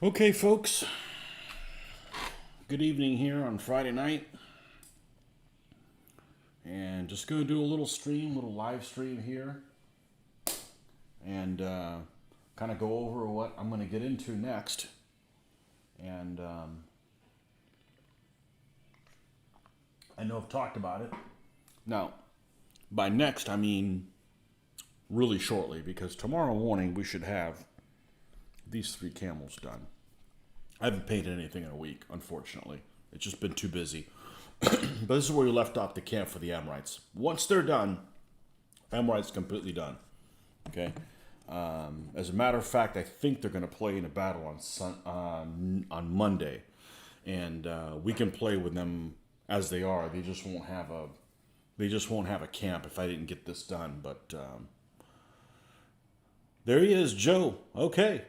Okay, folks. Good evening here on Friday night. And just going to do a little live stream here. And kind of go over what I'm going to get into next. And I know I've talked about it. Now, by next, I mean really shortly. Because tomorrow morning we should have these 3 camels done. I haven't painted anything in a week, unfortunately. It's just been too busy. But this is where we left off the camp for the Amorites. Once they're done, Amorites completely done. Okay. As a matter of fact, I think they're going to play in a battle on Monday, and we can play with them as they are. They just won't have a camp if I didn't get this done. But there he is, Joe. Okay.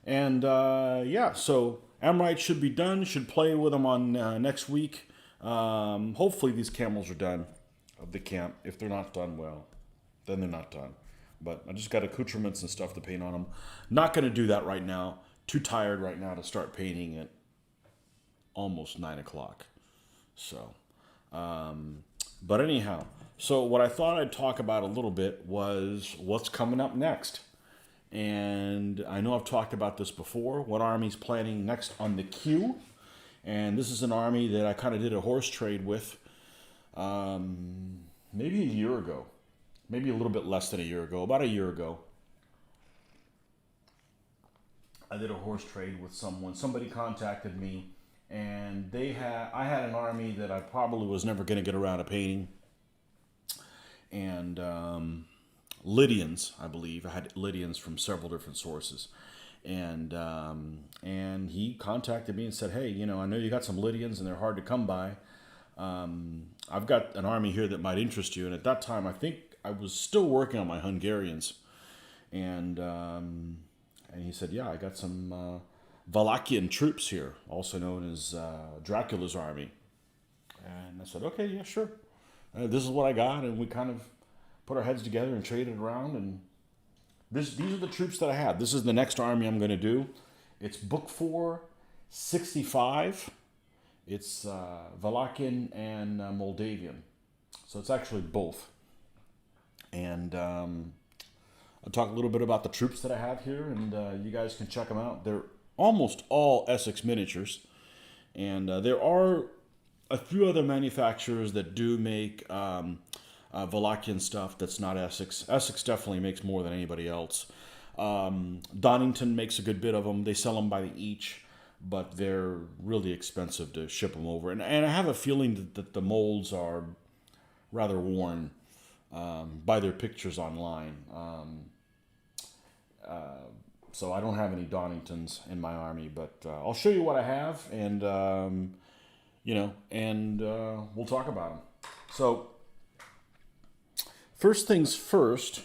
And yeah, so Amorites should be done. Should play with them on next week. Hopefully these camels are done of the camp. If they're not done, well, then they're not done. But I just got accoutrements and stuff to paint on them. Not going to do that right now. Too tired right now to start painting at almost 9 o'clock. So, but anyhow, so what I thought I'd talk about a little bit was what's coming up next. And I know I've talked about this before. What army's planning next on the queue? And this is an army that I kind of did a horse trade with maybe a year ago. Maybe a little bit less than a year ago. About a year ago. I did a horse trade with someone. Somebody contacted me. And I had an army that I probably was never going to get around to painting. And Lydians, I believe. I had Lydians from several different sources. And he contacted me and said, hey, I know you got some Lydians and they're hard to come by. I've got an army here that might interest you. And at that time, I think I was still working on my Hungarians. And he said, yeah, I got some Wallachian troops here, also known as Dracula's army. And I said, okay, yeah, sure. This is what I got. And we kind of put our heads together and traded around, and these are the troops that I have. This is the next army I'm going to do. It's Book 4, 65. It's Wallachian and Moldavian. So it's actually both. And I'll talk a little bit about the troops that I have here, and you guys can check them out. They're almost all Essex miniatures. And there are a few other manufacturers that do make Wallachian stuff that's not Essex. Essex definitely makes more than anybody else. Donington makes a good bit of them. They sell them by the each, but they're really expensive to ship them over. And I have a feeling that the molds are rather worn by their pictures online. So I don't have any Doningtons in my army, but I'll show you what I have, and we'll talk about them. So first things first,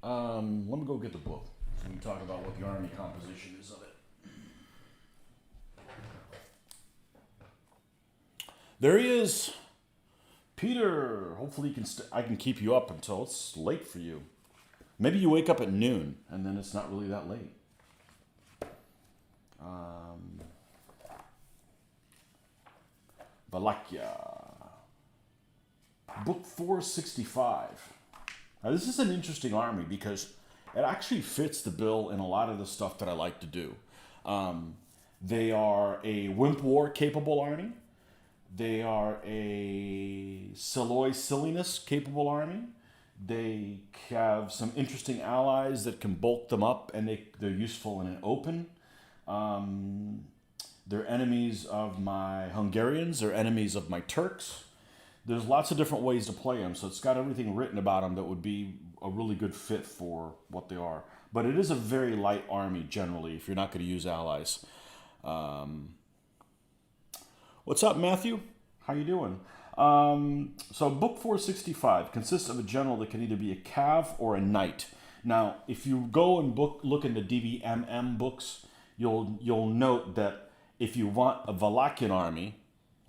let me go get the book. We can talk about what the army composition is of it. There he is, Peter. Hopefully I can keep you up until it's late for you. Maybe you wake up at noon, and then it's not really that late. Wallachia. Book 465. Now this is an interesting army because it actually fits the bill in a lot of the stuff that I like to do. They are a Wimp War capable army. They are a Siloi silliness capable army. They have some interesting allies that can bulk them up, and they're useful in an open. They're enemies of my Hungarians. They're enemies of my Turks. There's lots of different ways to play them, so it's got everything written about them that would be a really good fit for what they are. But it is a very light army generally if you're not going to use allies. What's up, Matthew? How you doing? So Book 465 consists of a general that can either be a cav or a knight. Now, if you go and look into DBMM books, you'll note that if you want a Wallachian army,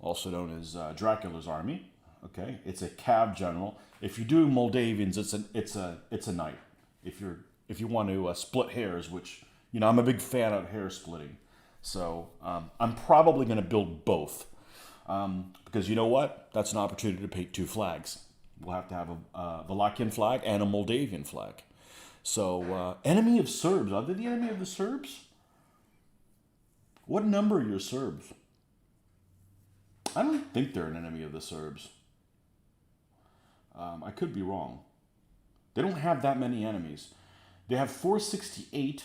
also known as Dracula's army, okay, it's a cav general. If you do Moldavians, it's a knight. If you want to split hairs, which You know, I'm a big fan of hair splitting. So I'm probably going to build both. Because you know what? That's an opportunity to paint two flags. We'll have to have a Wallachia flag and a Moldavian flag. So, enemy of Serbs. Are they the enemy of the Serbs? What number are your Serbs? I don't think they're an enemy of the Serbs. I could be wrong. They don't have that many enemies. They have 468.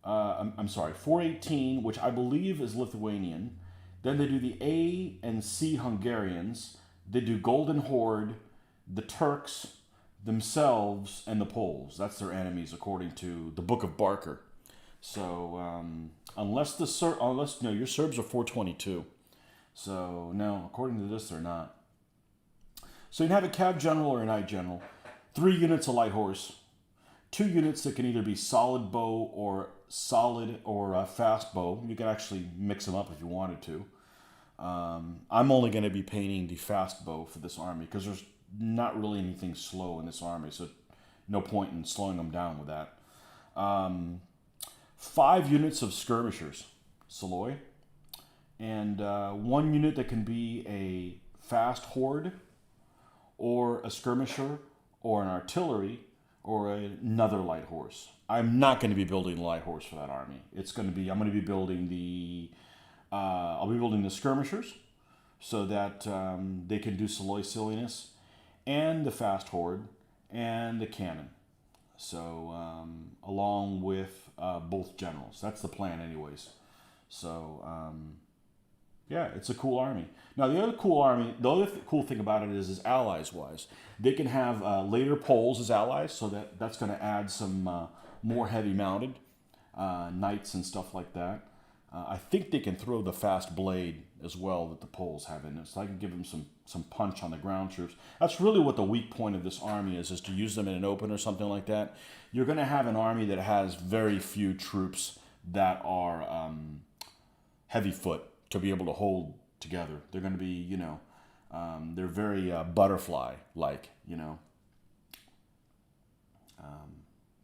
I'm sorry, 418, which I believe is Lithuanian. Then they do the A and C Hungarians. They do Golden Horde, the Turks, themselves, and the Poles. That's their enemies according to the Book of Barker. So unless your Serbs are 422. So no, according to this, they're not. So you can have a Cav General or a Knight General. 3 units of light horse. 2 units that can either be solid bow or fast bow. You can actually mix them up if you wanted to. I'm only going to be painting the fast bow for this army because there's not really anything slow in this army, so no point in slowing them down with that. 5 units of skirmishers, Saloy, and 1 unit that can be a fast horde or a skirmisher or an artillery or another light horse. I'm not going to be building the light horse for that army. I'm going to be building I'll be building the skirmishers so that they can do Saloy silliness, and the fast horde, and the cannon. So, along with both generals. That's the plan anyways. So, yeah, it's a cool army. Now, the other cool thing about it is allies-wise. They can have later Poles as allies, so that's going to add some more heavy-mounted knights and stuff like that. I think they can throw the fast blade as well that the Poles have in it, so I can give them some punch on the ground troops. That's really what the weak point of this army is to use them in an open or something like that. You're going to have an army that has very few troops that are heavy foot to be able to hold together. They're going to be, they're very butterfly-like,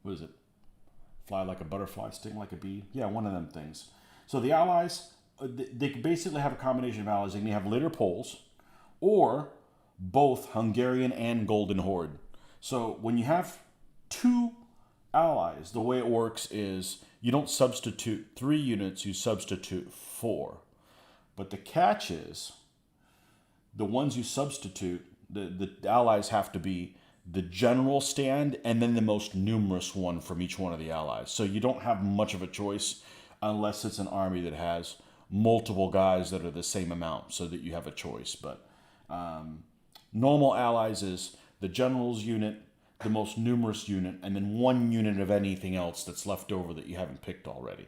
what is it? Fly like a butterfly, sting like a bee? Yeah, one of them things. So the allies, they basically have a combination of allies. They can have later Poles or both Hungarian and Golden Horde. So when you have 2 allies, the way it works is you don't substitute 3 units, you substitute 4. But the catch is the ones you substitute, the allies have to be the general stand and then the most numerous one from each one of the allies. So you don't have much of a choice unless it's an army that has multiple guys that are the same amount so that you have a choice. But normal allies is the general's unit, the most numerous unit, and then 1 unit of anything else that's left over that you haven't picked already.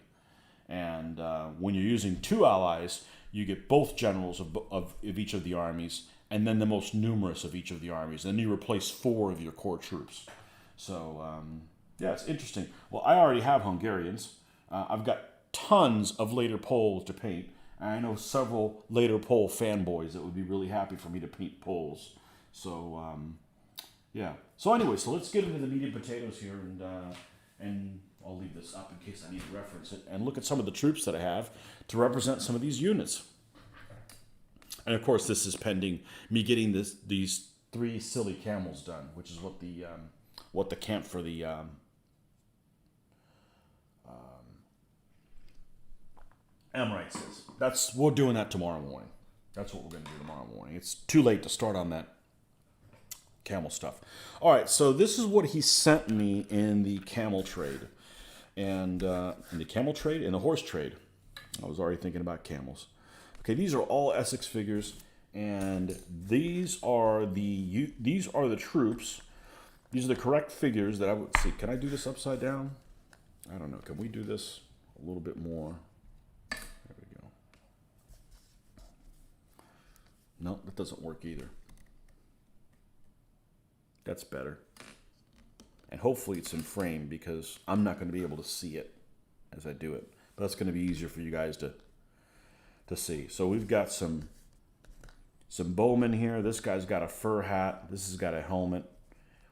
And when you're using 2 allies, you get both generals of each of the armies and then the most numerous of each of the armies. Then you replace 4 of your core troops. So, yeah, it's interesting. Well, I already have Hungarians. I've got tons of later Poles to paint. And I know several later Pole fanboys that would be really happy for me to paint Poles. So, yeah. So anyway, so let's get into the meat and potatoes here, and I'll leave this up in case I need to reference it, and look at some of the troops that I have to represent some of these units. And of course, this is pending me getting these 3 silly camels done, which is what the camp for the Amorites is. We're doing that tomorrow morning. That's what we're going to do tomorrow morning. It's too late to start on that camel stuff. All right, so this is what he sent me in the camel trade. And in the camel trade, in the horse trade. I was already thinking about camels. Okay, these are all Essex figures, and these are the troops. These are the correct figures that I would see. Can I do this upside down? I don't know. Can we do this a little bit more? There we go. No, that doesn't work either. That's better. And hopefully it's in frame because I'm not going to be able to see it as I do it. But that's going to be easier for you guys to see. So we've got some bowmen here. This guy's got a fur hat. This has got a helmet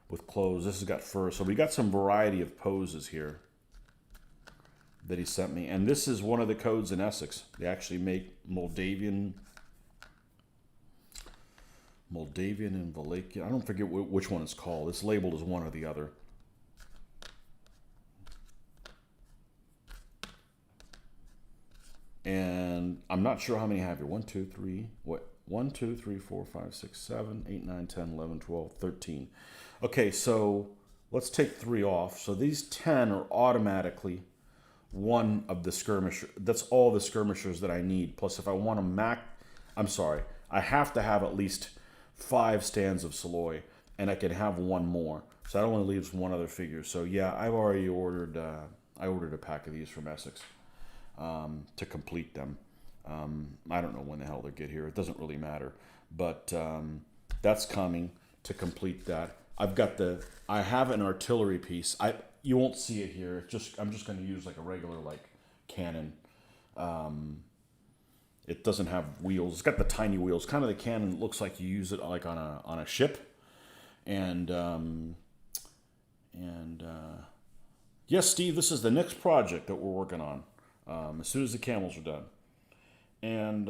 with clothes. This has got fur. So we got some variety of poses here. that he sent me. And this is one of the codes in Essex. They actually make Moldavian and Wallachia. I don't forget which one it's called. It's labeled as one or the other. And I'm not sure how many I have here. 1, 2, 3, what? 1, 2, 3, 4, 5, 6, 7, 8, 9, 10, 11, 12, 13. Okay, so let's take 3 off. So these 10 are automatically one of the skirmishers. That's all the skirmishers that I need. Plus, if I want to I have to have at least 5 stands of Saloy, and I can have one more. So that only leaves one other figure. So yeah, I've already ordered. I ordered a pack of these from Essex to complete them. I don't know when the hell they get here. It doesn't really matter. But that's coming to complete that. I have an artillery piece. You won't see it here. I'm just going to use like a regular cannon. It doesn't have wheels. It's got the tiny wheels. Kind of the cannon that looks like you use it like on a ship. And yes, Steve, this is the next project that we're working on. As soon as the camels are done. And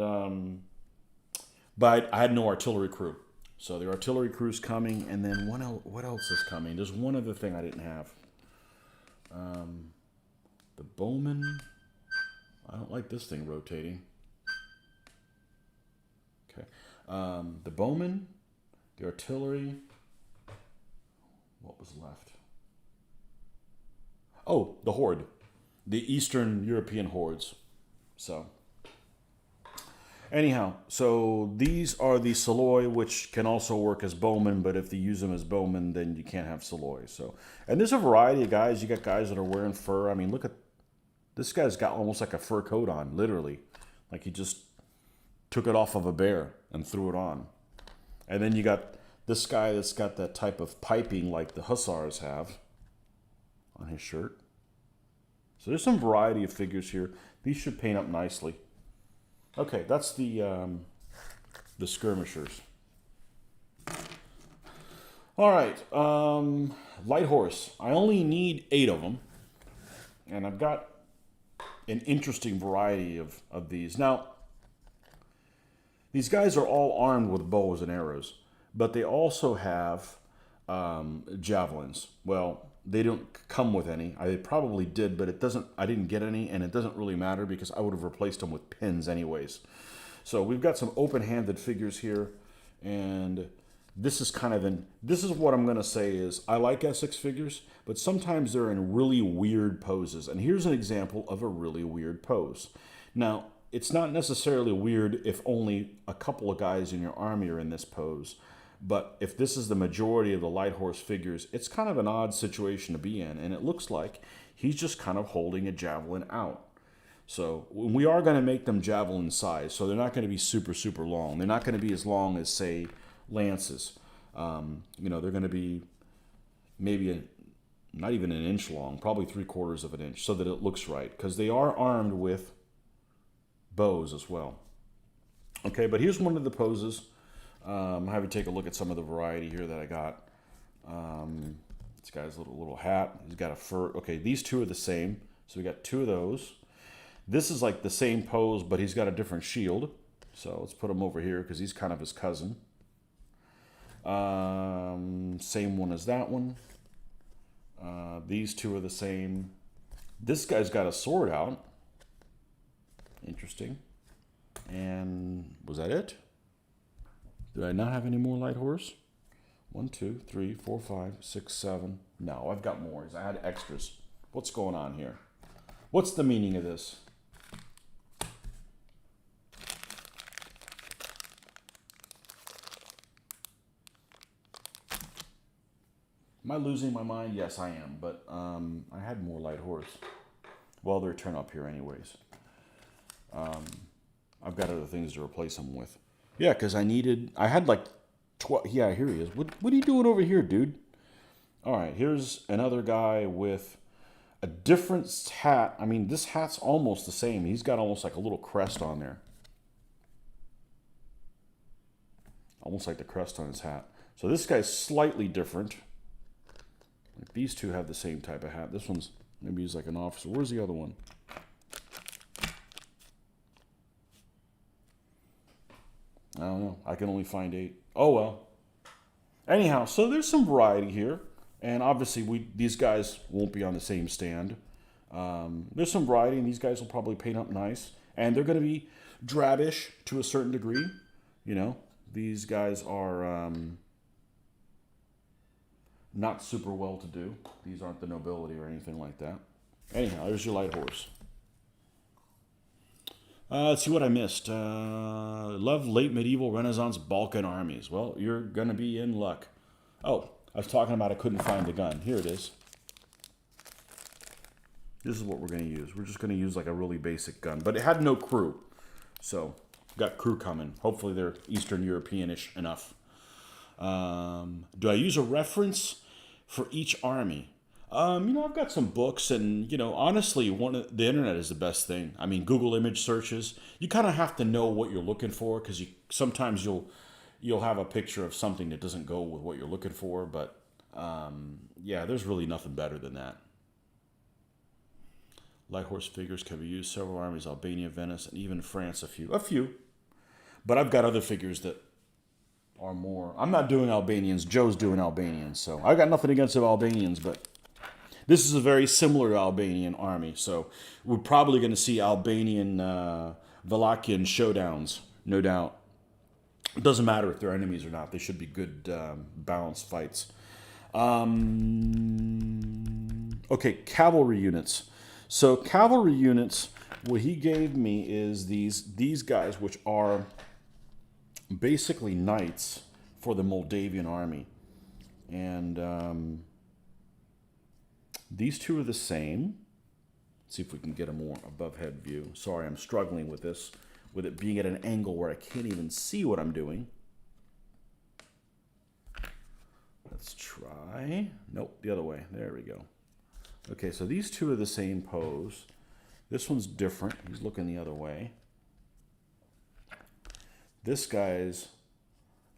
but I had no artillery crew. So the artillery crew's coming, and then what else is coming? There's one other thing I didn't have. The bowman. I don't like this thing rotating. Okay. The bowman, the artillery. What was left? Oh, the horde. The Eastern European hordes. So, anyhow, so these are the Saloy, which can also work as bowmen, but if they use them as bowmen, then you can't have Saloy. So, and there's a variety of guys. You got guys that are wearing fur. I mean, look at this guy's got almost like a fur coat on, literally, like he just took it off of a bear and threw it on. And then you got this guy that's got that type of piping like the hussars have on his shirt. So there's some variety of figures here. These should paint up nicely. Okay, that's the skirmishers. All right, light horse. I only need 8 of them, and I've got an interesting variety of these. Now, these guys are all armed with bows and arrows, but they also have javelins. Well, they don't come with any. I probably did, but it doesn't. I didn't get any, and it doesn't really matter because I would have replaced them with pins anyways. So we've got some open-handed figures here, and this is this is what I'm going to say is I like Essex figures, but sometimes they're in really weird poses. And here's an example of a really weird pose. Now, it's not necessarily weird if only a couple of guys in your army are in this pose. But if this is the majority of the light horse figures, it's kind of an odd situation to be in. And it looks like he's just kind of holding a javelin out. So we are going to make them javelin size. So they're not going to be super, super long. They're not going to be as long as, say, lances. They're going to be maybe not even an inch long, probably 3/4 of an inch, so that it looks right. Because they are armed with bows as well. Okay, but here's one of the poses. I'm having to take a look at some of the variety here that I got. This guy's little hat. He's got a fur. Okay, these two are the same. So we got 2 of those. This is like the same pose, but he's got a different shield. So let's put him over here because he's kind of his cousin. Same one as that one. These 2 are the same. This guy's got a sword out. Interesting. And was that it? Did I not have any more light horse? 1, 2, 3, 4, 5, 6, 7. No, I've got more. I had extras. What's going on here? What's the meaning of this? Am I losing my mind? Yes, I am. But I had more light horse. Well, they're turn up here anyways. I've got other things to replace them with. Yeah, because I had like 12. Yeah, here he is. What are you doing over here, dude? All right, here's another guy with a different hat. I mean, this hat's almost the same. He's got almost like a little crest on there. Almost like the crest on his hat. So this guy's slightly different. Like these 2 have the same type of hat. This one's, maybe he's like an officer. Where's the other one? I don't know. I can only find 8. Oh, well. Anyhow, so there's some variety here. And obviously, these guys won't be on the same stand. There's some variety, and these guys will probably paint up nice. And they're going to be drabbish to a certain degree. You know, these guys are not super well to do. These aren't the nobility or anything like that. Anyhow, there's your light horse. Let's see what I missed. Love late medieval Renaissance Balkan armies. Well, you're going to be in luck. Oh, I was talking about I couldn't find the gun. Here it is. This is what we're going to use. We're just going to use like a really basic gun. But it had no crew. So, got crew coming. Hopefully they're Eastern European-ish enough. Do I use a reference for each army? I've got some books, and honestly, the internet is the best thing. I mean, Google image searches. You kind of have to know what you're looking for, because sometimes you'll have a picture of something that doesn't go with what you're looking for. But yeah, there's really nothing better than that. Light horse figures can be used several armies: Albania, Venice, and even France. A few. But I've got other figures that are more. I'm not doing Albanians. Joe's doing Albanians, so I got nothing against the Albanians, but. This is a very similar Albanian army, so we're probably going to see Albanian, Wallachian showdowns, no doubt. It doesn't matter if they're enemies or not. They should be good, balanced fights. Okay, cavalry units. So cavalry units, what he gave me is these guys, which are basically knights for the Moldavian army. And... these two are the same. Let's see if we can get a more above head view. Sorry, I'm struggling with this, with it being at an angle where I can't even see what I'm doing. Let's try. Nope, the other way. There we go. Okay, so these two are the same pose. This one's different. He's looking the other way. This guy's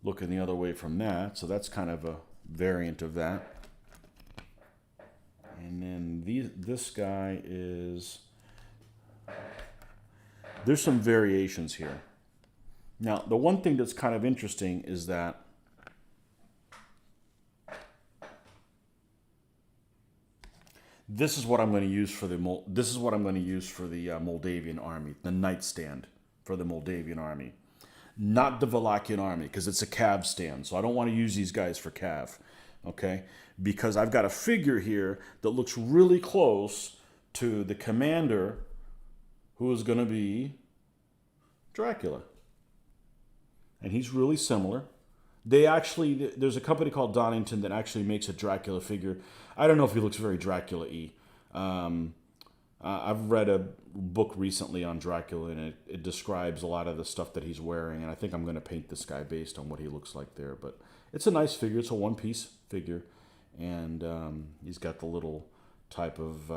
looking the other way from that, so that's kind of a variant of that. And then this guy is... There's some variations here. Now, the one thing that's kind of interesting is that this is what I'm going to use for the Moldavian army, the nightstand for the Moldavian army, not the Wallachian army, because it's a cav stand. So I don't want to use these guys for cav. Okay, because I've got a figure here that looks really close to the commander, who is going to be Dracula. And he's really similar. There's a company called Donington that actually makes a Dracula figure. I don't know if he looks very Dracula-y. I've read a book recently on Dracula, and it describes a lot of the stuff that he's wearing, and I think I'm going to paint this guy based on what he looks like there. But it's a nice figure. It's a one-piece figure, and he's got the little type of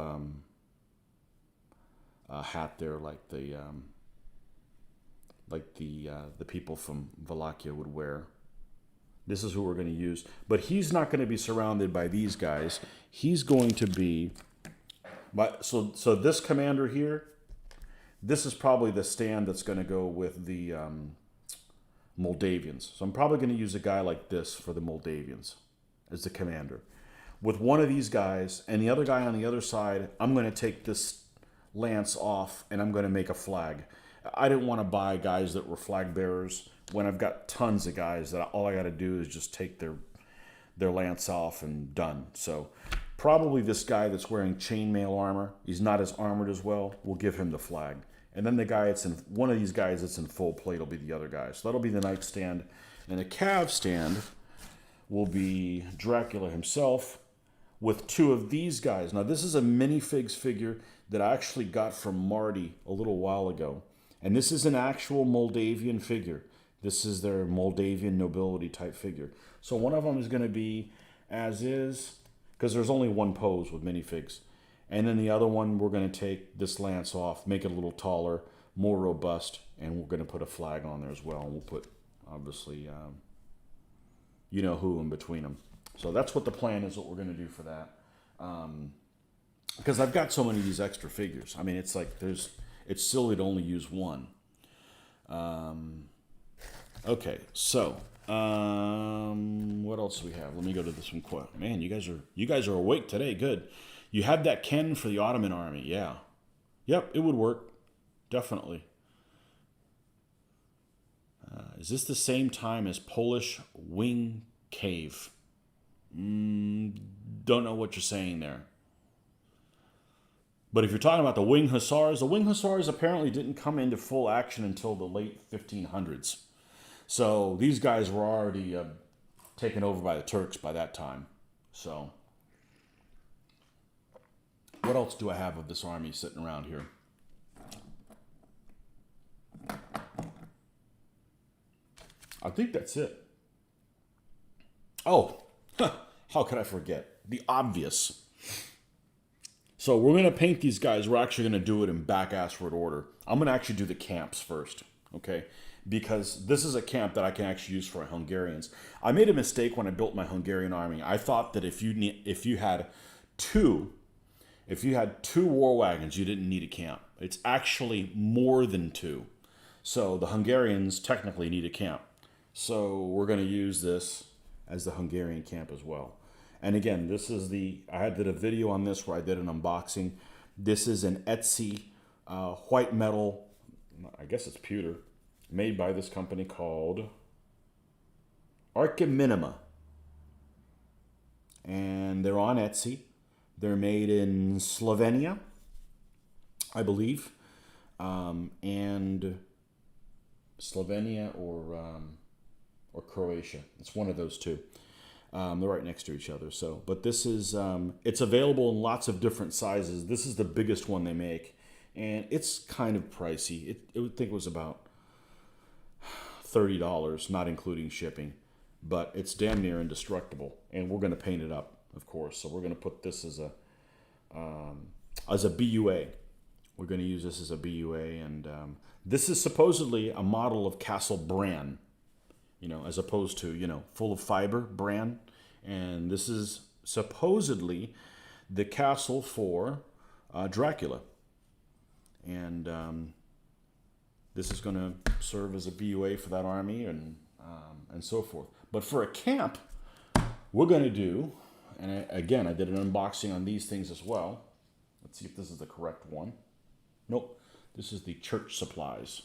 hat there, like the people from Wallachia would wear. This is who we're going to use, but he's not going to be surrounded by these guys. He's going to be, so this commander here, this is probably the stand that's going to go with the Moldavians. So I'm probably going to use a guy like this for the Moldavians as the commander. With one of these guys and the other guy on the other side, I'm going to take this lance off and I'm going to make a flag. I didn't want to buy guys that were flag bearers when I've got tons of guys that all I got to do is just take their lance off and done. So probably this guy that's wearing chainmail armor, he's not as armored as well, we'll give him the flag. And then the guy one of these guys that's in full plate will be the other guy. So that'll be the nightstand. And the cav stand will be Dracula himself with two of these guys. Now this is a minifigs figure that I actually got from Marty a little while ago. And this is an actual Moldavian figure. This is their Moldavian nobility type figure. So one of them is going to be as is, because there's only one pose with minifigs. And then the other one, we're going to take this lance off, make it a little taller, more robust, and we're going to put a flag on there as well. And we'll put, obviously, you know who in between them. So that's what the plan is, what we're going to do for that. Because I've got so many of these extra figures. I mean, it's like it's silly to only use one. Okay, so what else do we have? Let me go to this one quick. Man, you guys are awake today. Good. You have that cannon for the Ottoman Army. Yeah. Yep, it would work. Definitely. Is this the same time as Polish wing cave? Don't know what you're saying there. But if you're talking about the wing hussars apparently didn't come into full action until the late 1500s. So these guys were already taken over by the Turks by that time. So what else do I have of this army sitting around here? I think that's it. Oh, how could I forget? The obvious. So we're going to paint these guys. We're actually going to do it in back-assward order. I'm going to actually do the camps first, okay? Because this is a camp that I can actually use for Hungarians. I made a mistake when I built my Hungarian army. I thought that if you had two war wagons, you didn't need a camp. It's actually more than two. So the Hungarians technically need a camp. So we're going to use this as the Hungarian camp as well. And again, this is I did a video on this where I did an unboxing. This is an Etsy white metal, I guess it's pewter, made by this company called Archiminima. And they're on Etsy. They're made in Slovenia, I believe. And Slovenia or Croatia. It's one of those two. They're right next to each other. So, but this is, it's available in lots of different sizes. This is the biggest one they make. And it's kind of pricey. I would think it was about $30, not including shipping. But it's damn near indestructible. And we're going to paint it up, of course. So we're going to put this as a BUA. We're going to use this as a BUA. And this is supposedly a model of Castle Bran, as opposed to, full of fiber Bran. And this is supposedly the castle for Dracula. And this is going to serve as a BUA for that army and so forth. But for a camp, we're going to do, and again, I did an unboxing on these things as well. Let's see if this is the correct one. Nope, this is the church supplies.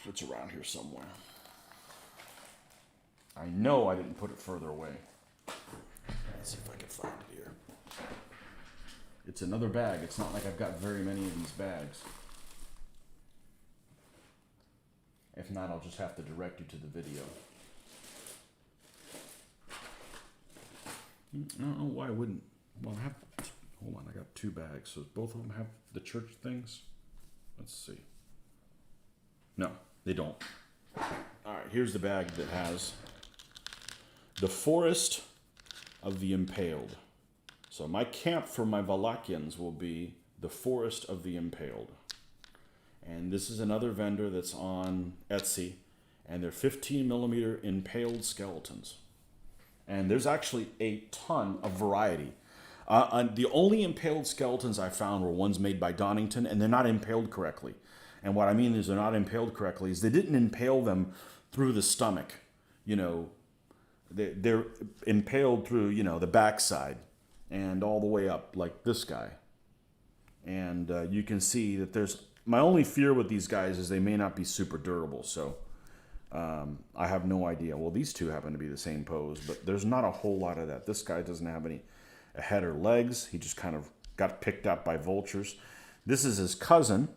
It's around here somewhere. I know I didn't put it further away. Let's see if I can find it here. It's another bag. It's not like I've got very many of these bags. If not, I'll just have to direct you to the video. I don't know why I wouldn't. Well, hold on, I got two bags. So both of them have the church things? Let's see. No, they don't. All right, here's the bag that has the Forest of the Impaled. So my camp for my Wallachians will be the Forest of the Impaled. And this is another vendor that's on Etsy, and they're 15 millimeter impaled skeletons. And there's actually a ton of variety. The only impaled skeletons I found were ones made by Donington, and they're not impaled correctly. And what I mean is they're not impaled correctly is they didn't impale them through the stomach. They're impaled through, the backside and all the way up like this guy. And you can see that my only fear with these guys is they may not be super durable. So I have no idea. Well, these two happen to be the same pose, but there's not a whole lot of that. This guy doesn't have any head or legs. He just kind of got picked up by vultures. This is his cousin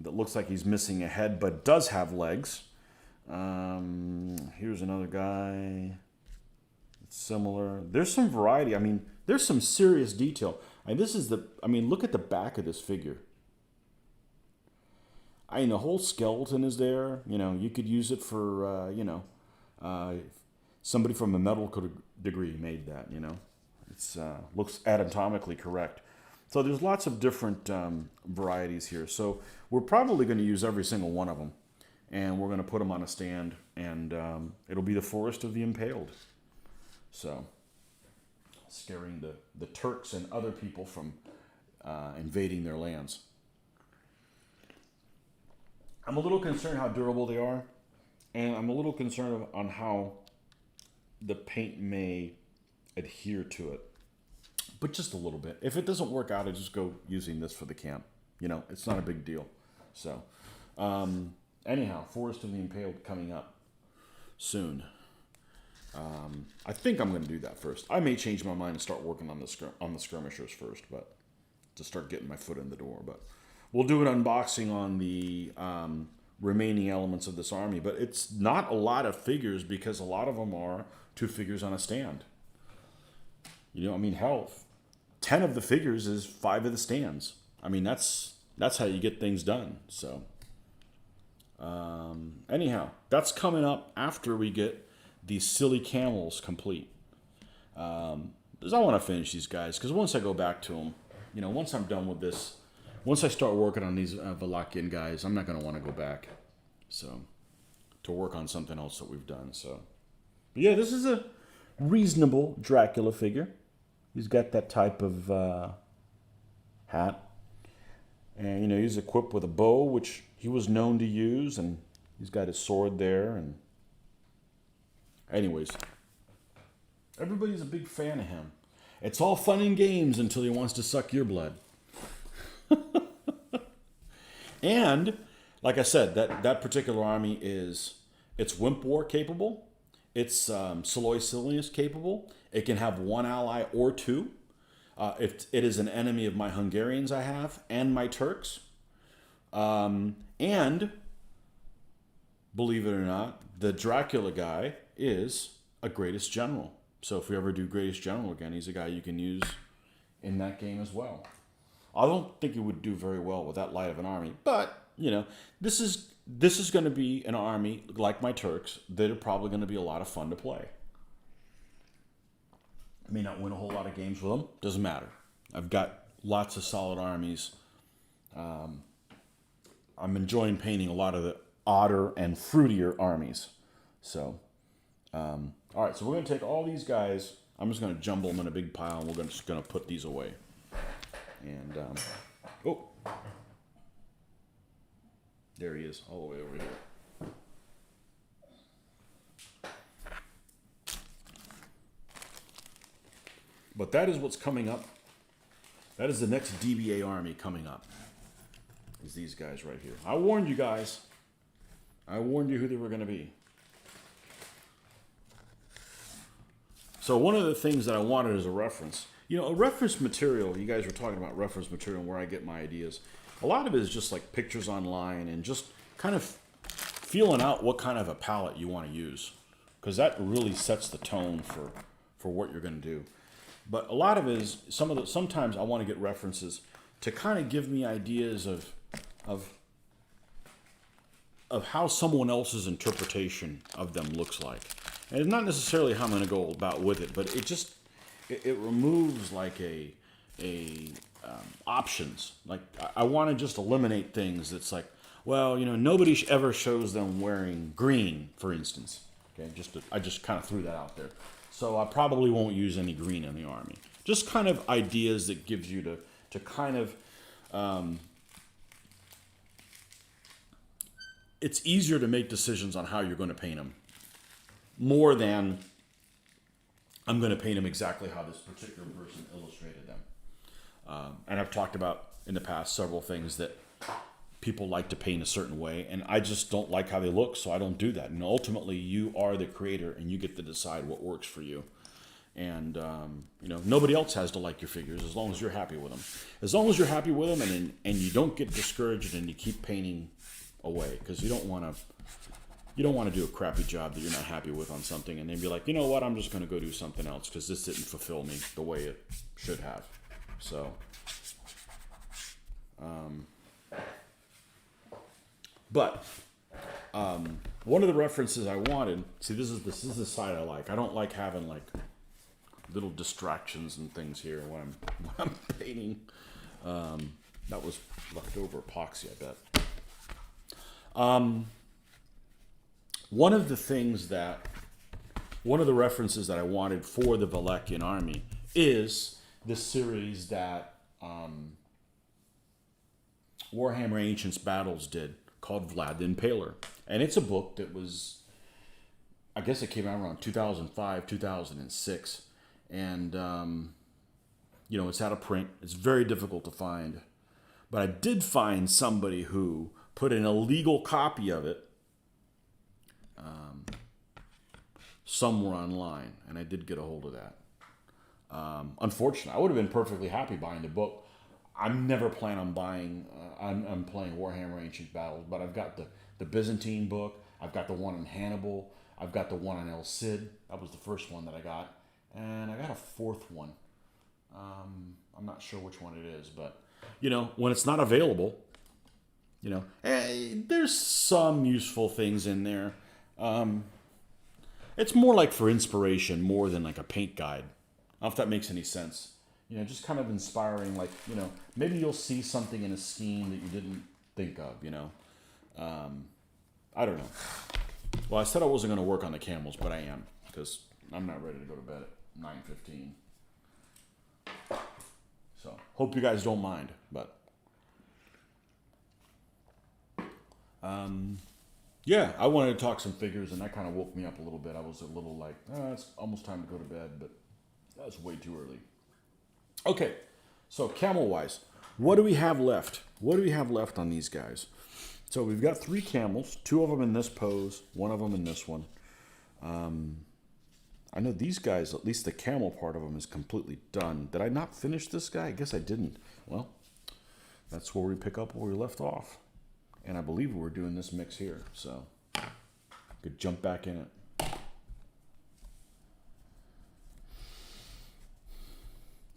that looks like he's missing a head, but does have legs. Here's another guy. It's similar. There's some variety. I mean, there's some serious detail. Look at the back of this figure. The whole skeleton is there. You could use it for, somebody from a medical degree made that, It's looks anatomically correct. So there's lots of different varieties here. So we're probably going to use every single one of them. And we're going to put them on a stand. And it'll be the Forest of the Impaled. So scaring the Turks and other people from invading their lands. I'm a little concerned how durable they are, and I'm a little concerned on how the paint may adhere to it, but just a little bit. If it doesn't work out, I just go using this for the camp. You know, it's not a big deal. So, anyhow, Forest of the Impaled coming up soon. I think I'm going to do that first. I may change my mind and start working on the skirmishers first, but to start getting my foot in the door. But we'll do an unboxing on the remaining elements of this army. But it's not a lot of figures because a lot of them are 2 figures on a stand. You know, I mean, hell, 10 of the figures is 5 of the stands. I mean, that's how you get things done. So, anyhow, that's coming up after we get these silly camels complete. Because I want to finish these guys. Because once I go back to them, you know, once I'm done with this, once I start working on these Wallachian guys, I'm not going to want to go back. So, to work on something else that we've done. So, but yeah, this is a reasonable Dracula figure. He's got that type of hat. And, you know, he's equipped with a bow, which he was known to use. And he's got his sword there. And anyways, everybody's a big fan of him. It's all fun and games until he wants to suck your blood. And, like I said, that particular army it's Wimp War capable. It's Siloi Silnius capable. It can have 1 ally or 2. If it is an enemy of my Hungarians I have and my Turks. And, believe it or not, the Dracula guy is a Greatest General. So if we ever do Greatest General again, he's a guy you can use in that game as well. I don't think he would do very well with that light of an army, but, you know, this is going to be an army, like my Turks, that are probably going to be a lot of fun to play. I may not win a whole lot of games with them. Doesn't matter. I've got lots of solid armies. I'm enjoying painting a lot of the odder and fruitier armies. So, all right, so we're going to take all these guys. I'm just going to jumble them in a big pile, and we're just going to put these away. And, there he is, all the way over here. But that is what's coming up. That is the next DBA army coming up. Is these guys right here. I warned you guys. I warned you who they were going to be. So one of the things that I wanted as a reference, you know, a reference material, you guys were talking about reference material and where I get my ideas. A lot of it is just like pictures online and just kind of feeling out what kind of a palette you want to use. Because that really sets the tone for what you're going to do. But a lot of it is, sometimes I want to get references to kind of give me ideas of how someone else's interpretation of them looks like. And it's not necessarily how I'm going to go about with it, but it removes like options. Like I want to just eliminate things that's like, well, you know, nobody ever shows them wearing green, for instance. Okay, I just kind of threw that out there. So I probably won't use any green in the army. Just kind of ideas that gives you to kind of it's easier to make decisions on how you're going to paint them. More than I'm going to paint them exactly how this particular person illustrated them. And I've talked about in the past several things that people like to paint a certain way, and I just don't like how they look, so I don't do that. And ultimately, you are the creator, and you get to decide what works for you. And, you know, nobody else has to like your figures as long as you're happy with them. As long as you're happy with them and you don't get discouraged and you keep painting away, because you don't want to do a crappy job that you're not happy with on something and then be like, you know what, I'm just going to go do something else because this didn't fulfill me the way it should have. So, but one of the references I wanted, see, this is the side I like. I don't like having like little distractions and things here when I'm painting. That was leftover epoxy, I bet. One of the references that I wanted for the Wallachian army is the series that Warhammer Ancients Battles did called Vlad the Impaler. And it's a book that was, I guess it came out around 2005, 2006. And, it's out of print. It's very difficult to find. But I did find somebody who put an illegal copy of it somewhere online. And I did get a hold of that. Unfortunately, I would have been perfectly happy buying the book. I'm never planning on buying, I'm playing Warhammer Ancient Battles, but I've got the Byzantine book, I've got the one on Hannibal, I've got the one on El Cid. That was the first one that I got. And I got a fourth one. I'm not sure which one it is, but, when it's not available, there's some useful things in there. It's more like for inspiration more than like a paint guide. I don't know if that makes any sense. Just kind of inspiring, like, maybe you'll see something in a scheme that you didn't think of, I don't know. Well, I said I wasn't going to work on the camels, but I am, because I'm not ready to go to bed at 9:15. So, hope you guys don't mind, but... yeah, I wanted to talk some figures, and that kind of woke me up a little bit. I was a little like, it's almost time to go to bed, but that's way too early. Okay, so camel-wise, what do we have left? What do we have left on these guys? So we've got 3 camels, 2 of them in this pose, 1 of them in this one. I know these guys, at least the camel part of them is completely done. Did I not finish this guy? I guess I didn't. Well, that's where we pick up where we left off. And I believe we're doing this mix here, so could jump back in it.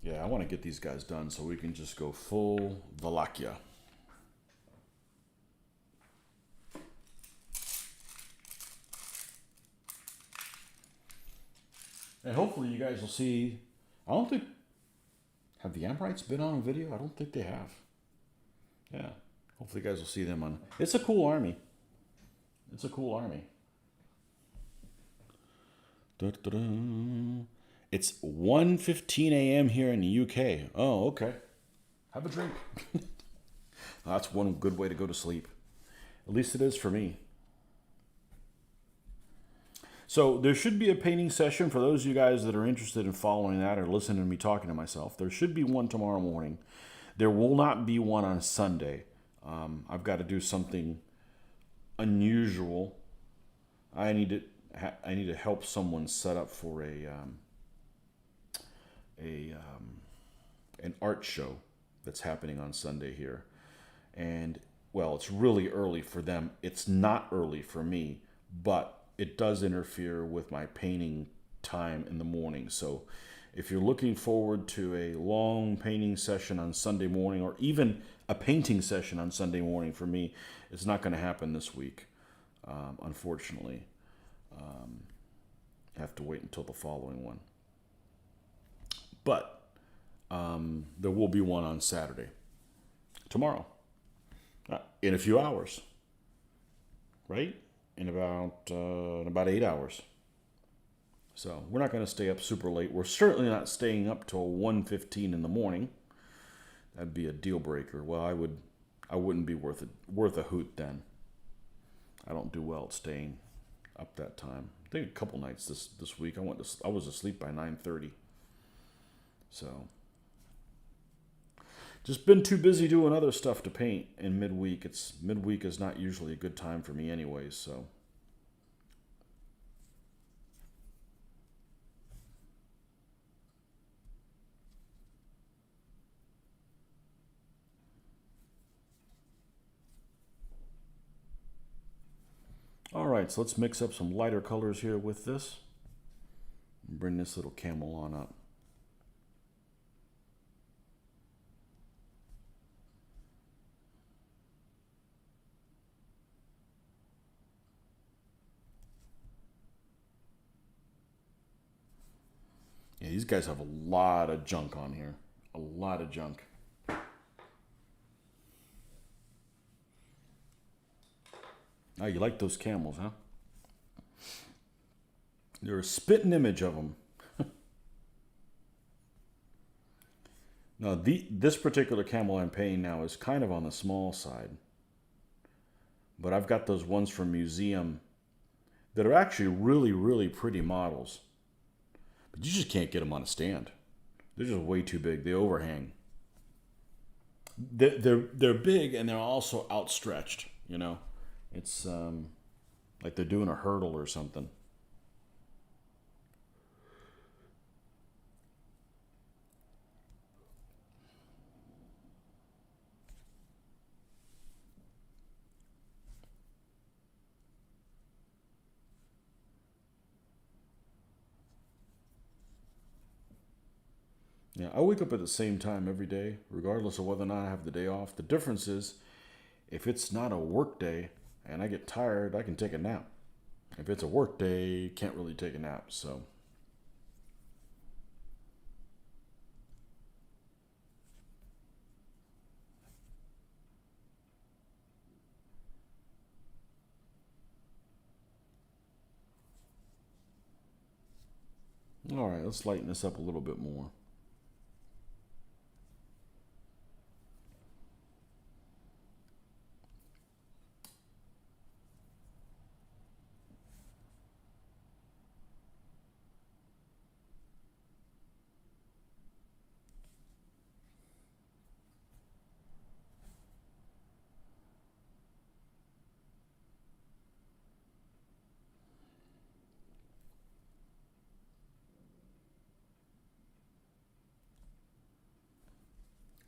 Yeah, I want to get these guys done so we can just go full Wallachia. And hopefully you guys will see, I don't think, have the Amorites been on video? I don't think they have. Yeah, hopefully you guys will see them on, it's a cool army. It's a cool army. Da-da-da. It's 1:15 a.m. here in the UK. Oh, okay. Have a drink. That's one good way to go to sleep. At least it is for me. So there should be a painting session for those of you guys that are interested in following that or listening to me talking to myself. There should be one tomorrow morning. There will not be one on Sunday. I've got to do something unusual. I need to help someone set up for an art show that's happening on Sunday here. And, well, it's really early for them. It's not early for me, but it does interfere with my painting time in the morning. So if you're looking forward to a long painting session on Sunday morning, or even a painting session on Sunday morning for me, it's not going to happen this week, unfortunately. I have to wait until the following one. But there will be one on Saturday, tomorrow, in a few hours, right? In about 8 hours. So we're not going to stay up super late. We're certainly not staying up till 1:15 in the morning. That'd be a deal breaker. Well, I wouldn't be worth a hoot then. I don't do well at staying up that time. I think a couple nights this week I was asleep by 9:30. So just been too busy doing other stuff to paint in midweek. Midweek is not usually a good time for me anyways, so. All right, so let's mix up some lighter colors here with this. Bring this little camel on up. Yeah, these guys have a lot of junk on here. A lot of junk. Oh, you like those camels, huh? They're a spitting image of them. Now, this particular camel I'm painting now is kind of on the small side. but I've got those ones from museum that are actually really, really pretty models. But you just can't get them on a stand. They're just way too big. They overhang. They're big and they're also outstretched. You know, it's like they're doing a hurdle or something. Yeah, I wake up at the same time every day, regardless of whether or not I have the day off. The difference is, if it's not a work day and I get tired, I can take a nap. If it's a work day, can't really take a nap. So, all right, let's lighten this up a little bit more.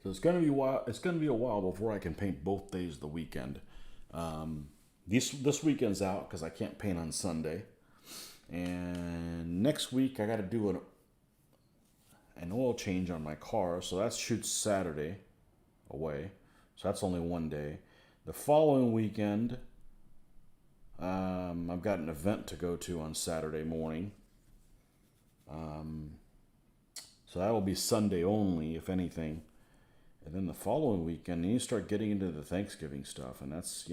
So it's gonna be a while. It's gonna be a while before I can paint both days of the weekend. This weekend's out because I can't paint on Sunday, and next week I got to do an oil change on my car, so that shoots Saturday away. So that's only one day. The following weekend, I've got an event to go to on Saturday morning. So that will be Sunday only, if anything. And then the following weekend, then you start getting into the Thanksgiving stuff, and that's,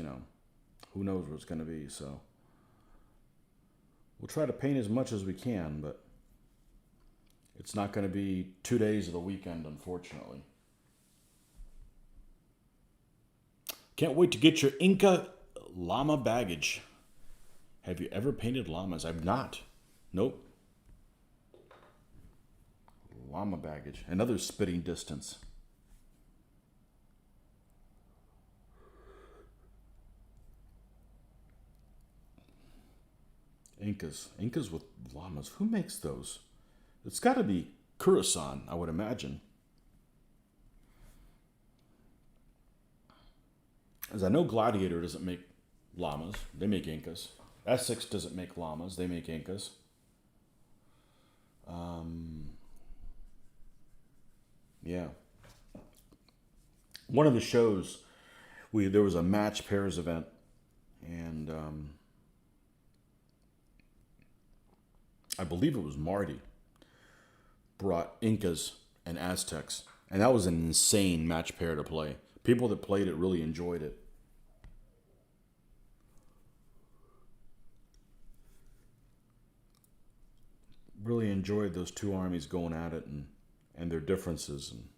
who knows what it's going to be. So we'll try to paint as much as we can, but it's not going to be 2 days of the weekend, unfortunately. Can't wait to get your Inca llama baggage. Have you ever painted llamas? I've not. Nope. Llama baggage. Another spitting distance. Incas with llamas. Who makes those? It's got to be Curacao, I would imagine. As I know, Gladiator doesn't make llamas. They make Incas. Essex doesn't make llamas. They make Incas. Yeah. One of the shows, there was a match pairs event, and I believe it was Marty brought Incas and Aztecs, and that was an insane match pair to play. People that played it really enjoyed it. Really enjoyed those two armies going at it and their differences. And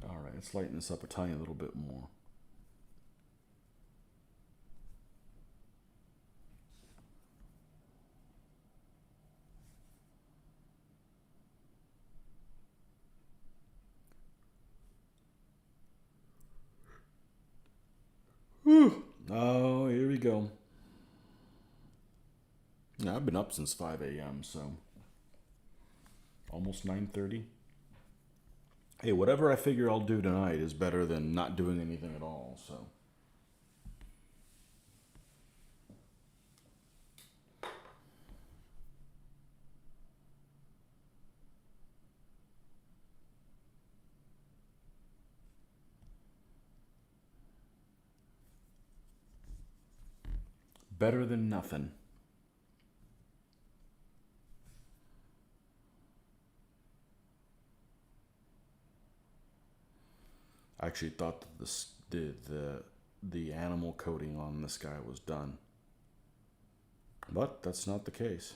all right, let's lighten this up a tiny little bit more. Whew. Oh, here we go. Yeah, I've been up since 5 a.m., so almost 9:30. Hey, whatever I figure I'll do tonight is better than not doing anything at all, so. Better than nothing. I actually thought that the animal coating on this guy was done, but that's not the case.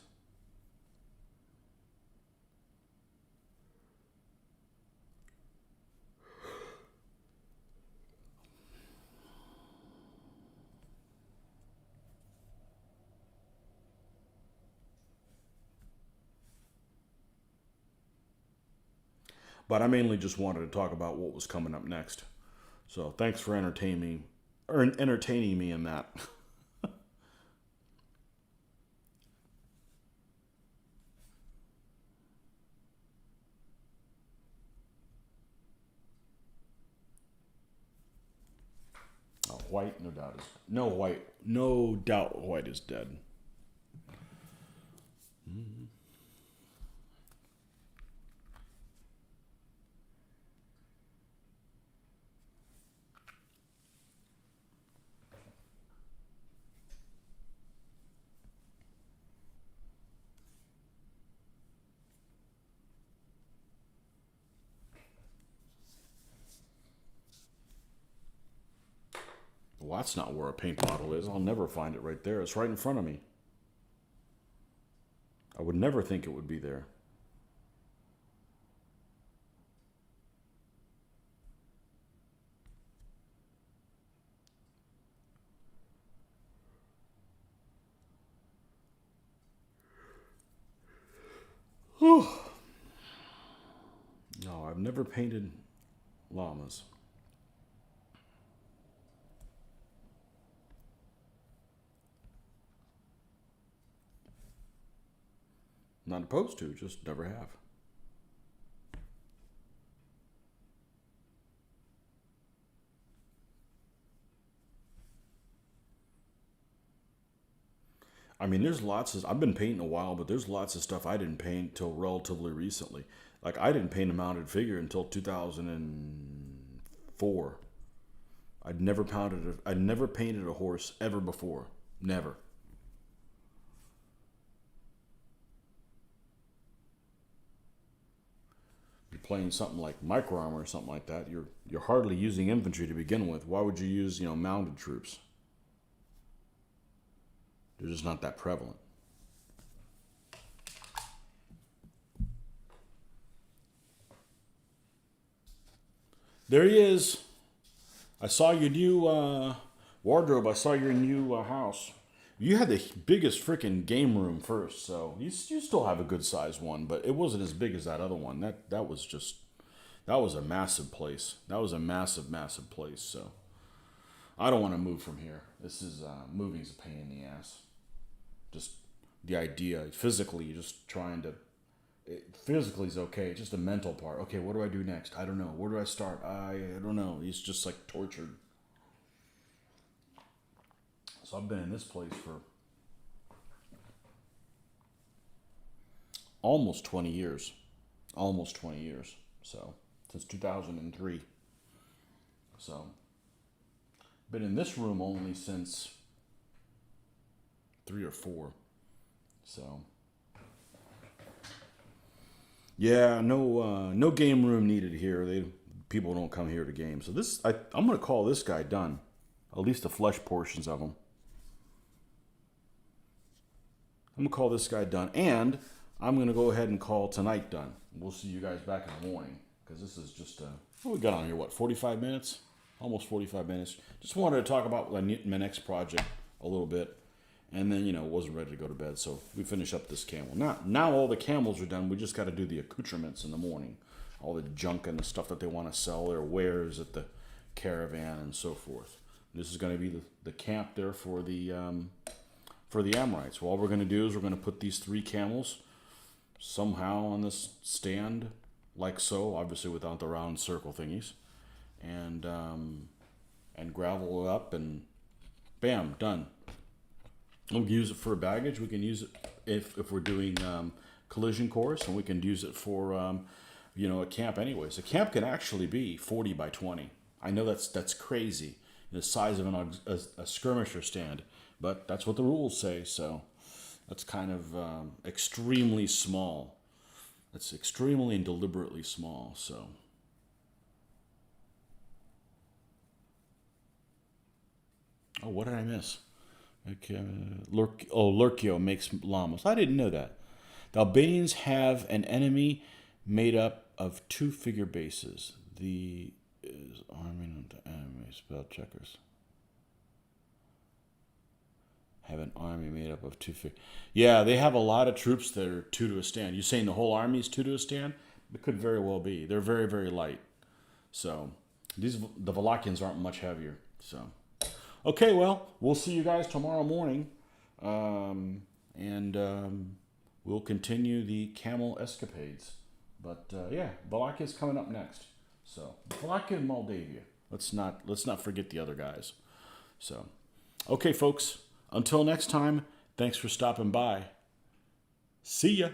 But I mainly just wanted to talk about what was coming up next. So thanks for entertaining me in that. Oh, White, no doubt White is dead. Well, that's not where a paint bottle is. I'll never find it right there. It's right in front of me. I would never think it would be there. Whew. No, I've never painted llamas. Not opposed to, just never have. I mean, there's lots of. I've been painting a while, but there's lots of stuff I didn't paint till relatively recently. Like I didn't paint a mounted figure until 2004. I'd never painted a horse ever before. Never. You're playing something like micro armor or something like that. You're hardly using infantry to begin with. Why would you use mounted troops? They're just not that prevalent. There he is. I saw your new wardrobe. I saw your new house. You had the biggest freaking game room first, so you still have a good sized one, but it wasn't as big as that other one. That was a massive place. That was a massive place. So I don't want to move from here. This is moving's a pain in the ass. Just the idea, physically, just trying to. Physically is okay. It's just the mental part. Okay, what do I do next? I don't know. Where do I start? I don't know. He's just like tortured. So I've been in this place for almost 20 years. Almost 20 years. So since 2003. So been in this room only since 3 or 4. So yeah, no game room needed here. People don't come here to game. So I'm gonna call this guy done. At least the flesh portions of him. I'm gonna call this guy done, and I'm gonna go ahead and call tonight done. We'll see you guys back in the morning because this is just what we got on here. What 45 minutes? Almost 45 minutes. Just wanted to talk about my next project a little bit, and then wasn't ready to go to bed, so we finish up this camel. Now all the camels are done. We just got to do the accoutrements in the morning, all the junk and the stuff that they want to sell, their wares at the caravan and so forth. This is going to be the camp there for the Amorites. Well, all we're going to do is we're going to put these 3 camels somehow on this stand, like so, obviously without the round circle thingies, and gravel it up, and bam, done. We can use it for baggage. We can use it if we're doing collision course, and we can use it for a camp anyways. A camp can actually be 40 by 20. I know that's crazy, the size of a skirmisher stand, but that's what the rules say. So that's kind of extremely small. That's extremely and deliberately small. So Oh, what did I miss? Okay, Lurkio makes llamas. I didn't know that. The Albanians have an enemy made up of 2 figure bases. The is army of the enemy spell checkers. Have an army made up of 2 figure. Yeah, they have a lot of troops that are 2 to a stand. You saying the whole army is 2 to a stand? It could very well be. They're very, very light. So the Wallachians aren't much heavier. So okay, well, we'll see you guys tomorrow morning, and we'll continue the camel escapades. But yeah, Wallachia is coming up next. So Wallachia and Moldavia. Let's not forget the other guys. So okay, folks. Until next time. Thanks for stopping by. See ya.